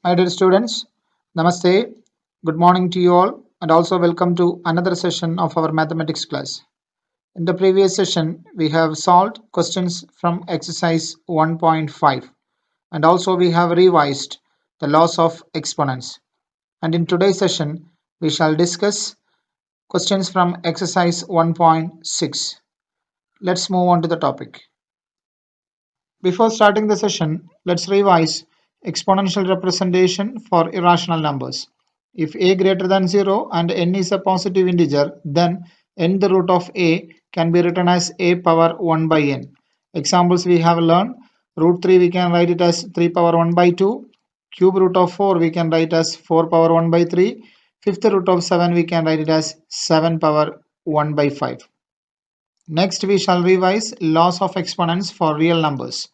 Hi dear students, Namaste, good morning to you all and also welcome to another session of our mathematics class. In the previous session, we have solved questions from exercise 1.5 and also we have revised the laws of exponents. And in today's session, we shall discuss questions from exercise 1.6. Let's move on to the topic. Before starting the session, let's revise exponential representation for irrational numbers. If a greater than 0 and n is a positive integer, then n the root of a can be written as a power 1 by n. Examples we have learned, root 3 we can write it as 3 power 1 by 2, cube root of 4 we can write as 4 power 1 by 3, fifth root of 7 we can write it as 7 power 1 by 5. Next we shall revise laws of exponents for real numbers.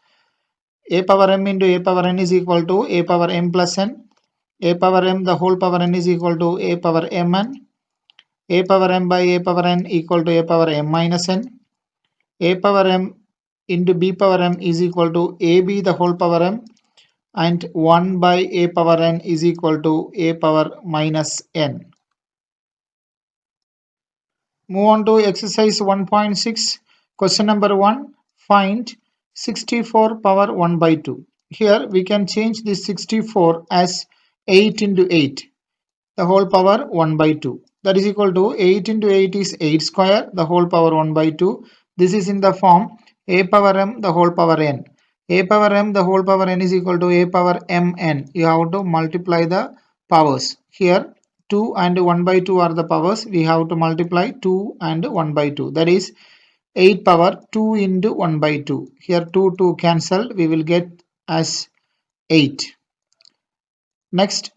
A power m into a power n is equal to a power m plus n. A power m the whole power n is equal to a power mn. A power m by a power n equal to a power m minus n. A power m into b power m is equal to ab the whole power m, and 1 by a power n is equal to a power minus n. Move on to exercise 1.6. Question number 1. Find 64 power 1 by 2. Here we can change this 64 as 8 into 8, the whole power 1 by 2. That is equal to 8 into 8 is 8 square, the whole power 1 by 2. This is in the form a power m the whole power n. A power m the whole power n is equal to a power mn. You have to multiply the powers. Here 2 and 1 by 2 are the powers. We have to multiply 2 and 1 by 2. That is 8 power 2 into 1 by 2. Here 2 cancelled. We will get as 8. Next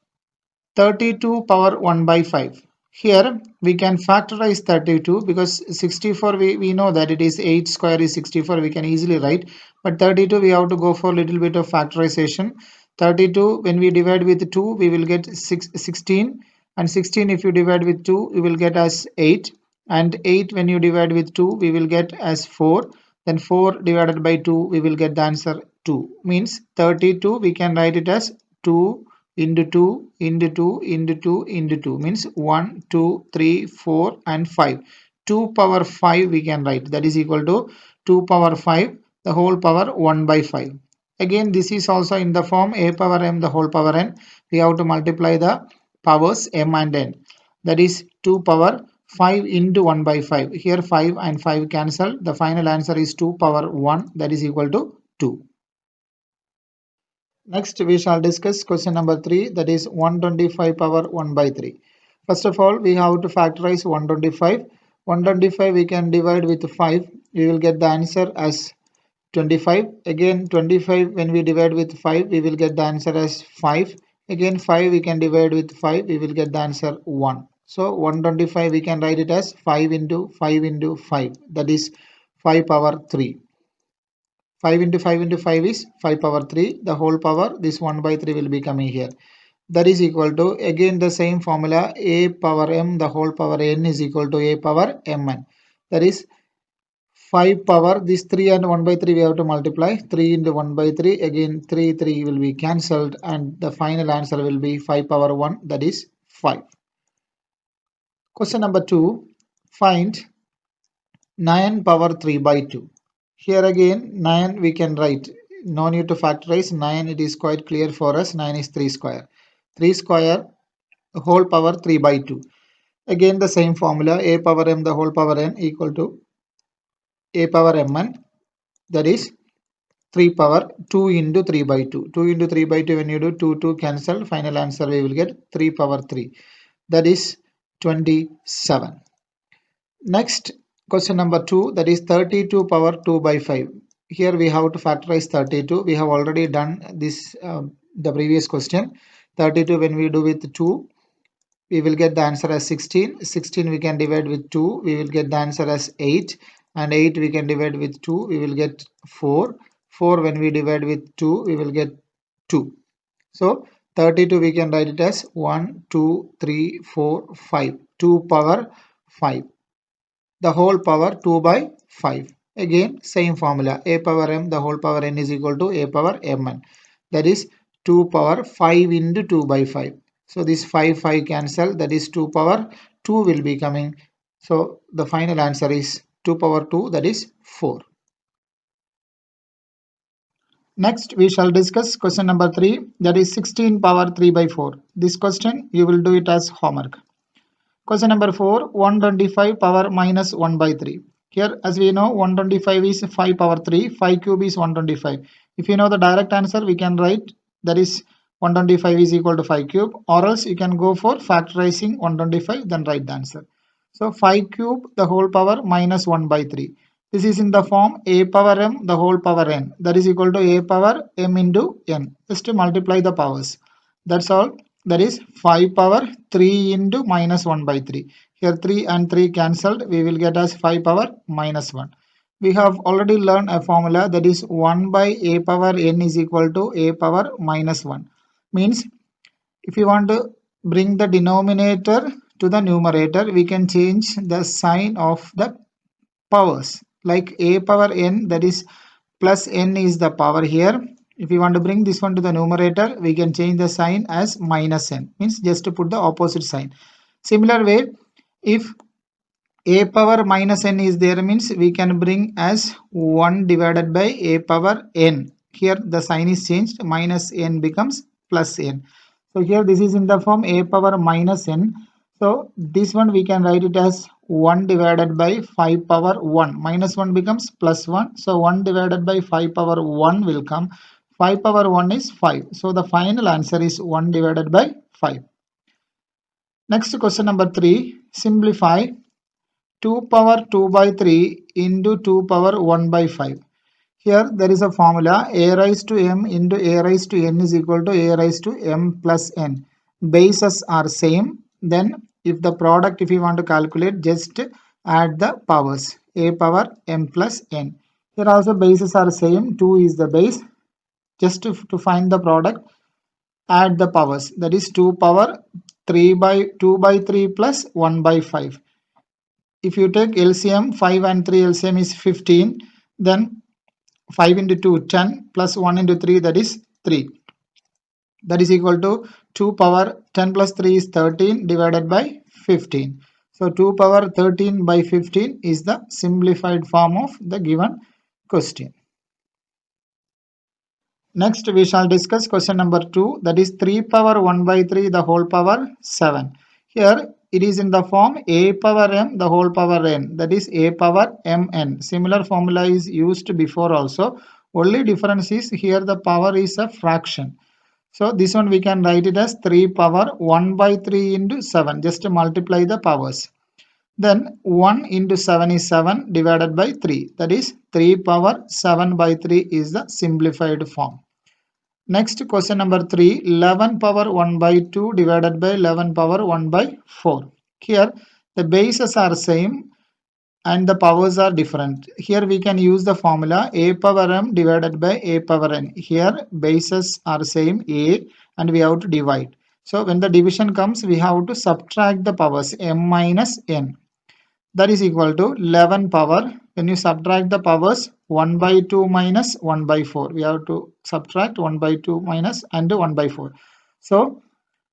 32 power 1 by 5. Here we can factorize 32 because 64 we know that it is 8 square is 64, we can easily write, but 32 we have to go for a little bit of factorization. 32 when we divide with 2 we will get 16, and 16 if you divide with 2 we will get as 8, and 8 when you divide with 2 we will get as 4, then 4 divided by 2 we will get the answer 2. Means 32 we can write it as 2 into 2 into 2 into 2 into 2, means 1 2 3 4 and 5. 2 power 5 we can write, that is equal to 2 power 5 the whole power 1 by 5. Again this is also in the form a power m the whole power n. We have to multiply the powers m and n, that is 2 power 5 into 1 by 5. Here 5 and 5 cancel, the final answer is 2 power 1, that is equal to 2. Next, we shall discuss question number 3, that is 125 power 1 by 3. First of all, we have to factorize 125. 125 we can divide with 5. We will get the answer as 25. Again 25 when we divide with 5, we will get the answer as 5. Again 5 we can divide with 5, we will get the answer 1. So 125 we can write it as 5 into 5 into 5, that is 5 power 3. 5 into 5 into 5 is 5 power 3, the whole power, this 1 by 3 will be coming here. That is equal to, again the same formula, a power m the whole power n is equal to a power mn. That is 5 power, this 3 and 1 by 3 we have to multiply, 3 into 1 by 3, again 3 will be cancelled, and the final answer will be 5 power 1, that is 5. Question number 2, find 9 power 3 by 2. Here again 9 we can write, no need to factorize 9, it is quite clear for us, 9 is 3 square. 3 square whole power 3 by 2. Again the same formula, a power m the whole power n equal to a power mn, that is 3 power 2 into 3 by 2. 2 into 3 by 2 when you do 2 cancel, final answer we will get 3 power 3, that is 27. Next question number 2, that is 32 power 2 by 5. Here we have to factorize 32. We have already done this the previous question. 32 when we do with 2 we will get the answer as 16. 16 we can divide with 2, we will get the answer as 8, and 8 we can divide with 2, we will get 4. 4 when we divide with 2 we will get 2. So 32 we can write it as 1 2 3 4 5, 2 power 5, the whole power 2 by 5. Again same formula, a power m the whole power n is equal to a power mn, that is 2 power 5 into 2 by 5. So this 5 cancel, that is 2 power 2 will be coming. So the final answer is 2 power 2, that is 4. Next we shall discuss question number 3, that is 16 power 3 by 4. This question you will do it as homework. Question number 4, 125 power minus 1 by 3. Here as we know 125 is 5 power 3, 5 cube is 125. If you know the direct answer we can write that is 125 is equal to 5 cube, or else you can go for factorizing 125 then write the answer. So 5 cube the whole power minus 1 by 3. This is in the form a power m the whole power n, that is equal to a power m into n. Just to multiply the powers. That's all. That is 5 power 3 into minus 1 by 3. Here 3 and 3 cancelled. We will get as 5 power minus 1. We have already learned a formula, that is 1 by a power n is equal to a power minus 1. Means if you want to bring the denominator to the numerator, we can change the sign of the powers. Like a power n, that is plus n is the power here. If we want to bring this one to the numerator, we can change the sign as minus n. Means just to put the opposite sign. Similar way, if a power minus n is there, means we can bring as 1 divided by a power n. Here the sign is changed, minus n becomes plus n. So here this is in the form a power minus n. So this one we can write it as 1 divided by 5 power 1. Minus 1 becomes plus 1. So 1 divided by 5 power 1 will come. 5 power 1 is 5. So the final answer is 1 divided by 5. Next question number 3. Simplify 2 power 2 by 3 into 2 power 1 by 5. Here there is a formula, a raised to m into a raised to n is equal to a raised to m plus n. Bases are same. Then if the product, if you want to calculate, just add the powers, a power m plus n. Here also bases are same, 2 is the base. Just to find the product, add the powers, that is 2 power 3 by 2 by 3 plus 1 by 5. If you take LCM, 5 and 3 LCM is 15, then 5 into 2 10 plus 1 into 3, that is 3. That is equal to 2 power 10 plus 3 is 13 divided by 15. So 2 power 13 by 15 is the simplified form of the given question. Next we shall discuss question number 2, that is 3 power 1 by 3 the whole power 7. Here it is in the form a power m the whole power n, that is a power mn. Similar formula is used before also. Only difference is here the power is a fraction. So this one we can write it as 3 power 1 by 3 into 7. Just to multiply the powers. Then 1 into 7 is 7 divided by 3. That is 3 power 7 by 3 is the simplified form. Next question number 3, 11 power 1 by 2 divided by 11 power 1 by 4. Here the bases are same and the powers are different. Here we can use the formula a power m divided by a power n. Here bases are same, a, and we have to divide. So when the division comes, we have to subtract the powers, m minus n. That is equal to 11 power. When you subtract the powers, 1 by 2 minus 1 by 4. We have to subtract 1 by 2 minus and 1 by 4. So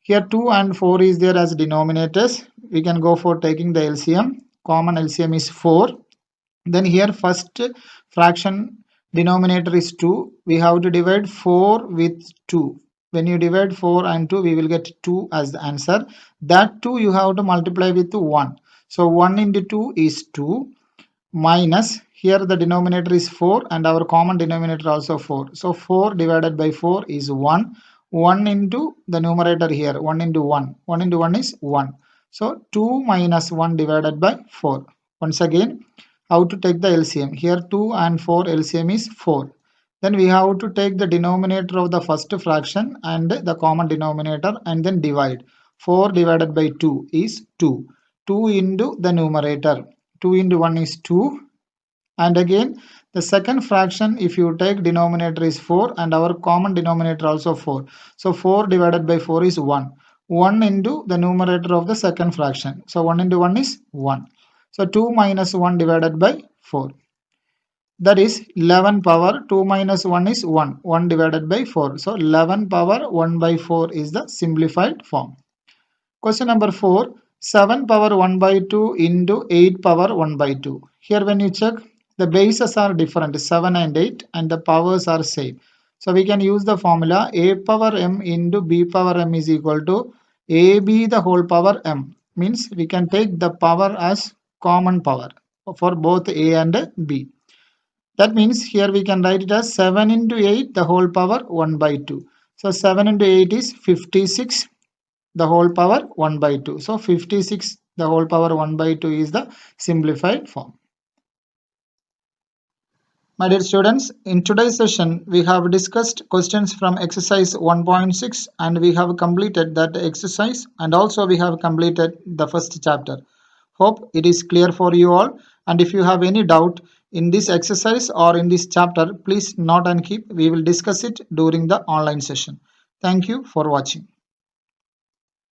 here 2 and 4 is there as denominators. We can go for taking the LCM. Common LCM is 4. Then here first fraction denominator is 2. We have to divide 4 with 2. When you divide 4 and 2, we will get 2 as the answer. That 2 you have to multiply with 1. So 1 into 2 is 2 minus, here the denominator is 4 and our common denominator also 4. So 4 divided by 4 is 1. 1 into the numerator here, 1 into 1. 1 into 1 is 1. So 2 minus 1 divided by 4. Once again, how to take the LCM? Here 2 and 4 LCM is 4. Then we have to take the denominator of the first fraction and the common denominator and then divide. 4 divided by 2 is 2. 2 into the numerator. 2 into 1 is 2. And again, the second fraction, if you take denominator is 4 and our common denominator also 4. So 4 divided by 4 is 1. 1 into the numerator of the second fraction. So 1 into 1 is 1. So 2 minus 1 divided by 4. That is 11 power 2 minus 1 is 1. 1 divided by 4. So 11 power 1 by 4 is the simplified form. Question number 4. 7 power 1 by 2 into 8 power 1 by 2. Here when you check, the bases are different, 7 and 8, and the powers are same. So we can use the formula a power m into b power m is equal to ab the whole power m. Means we can take the power as common power for both a and b. That means here we can write it as 7 into 8 the whole power 1 by 2. So 7 into 8 is 56 the whole power 1 by 2. So 56 the whole power 1 by 2 is the simplified form. My dear students, in today's session we have discussed questions from exercise 1.6 and we have completed that exercise, and also we have completed the first chapter. Hope it is clear for you all, and if you have any doubt in this exercise or in this chapter, please note and keep. We will discuss it during the online session. Thank you for watching.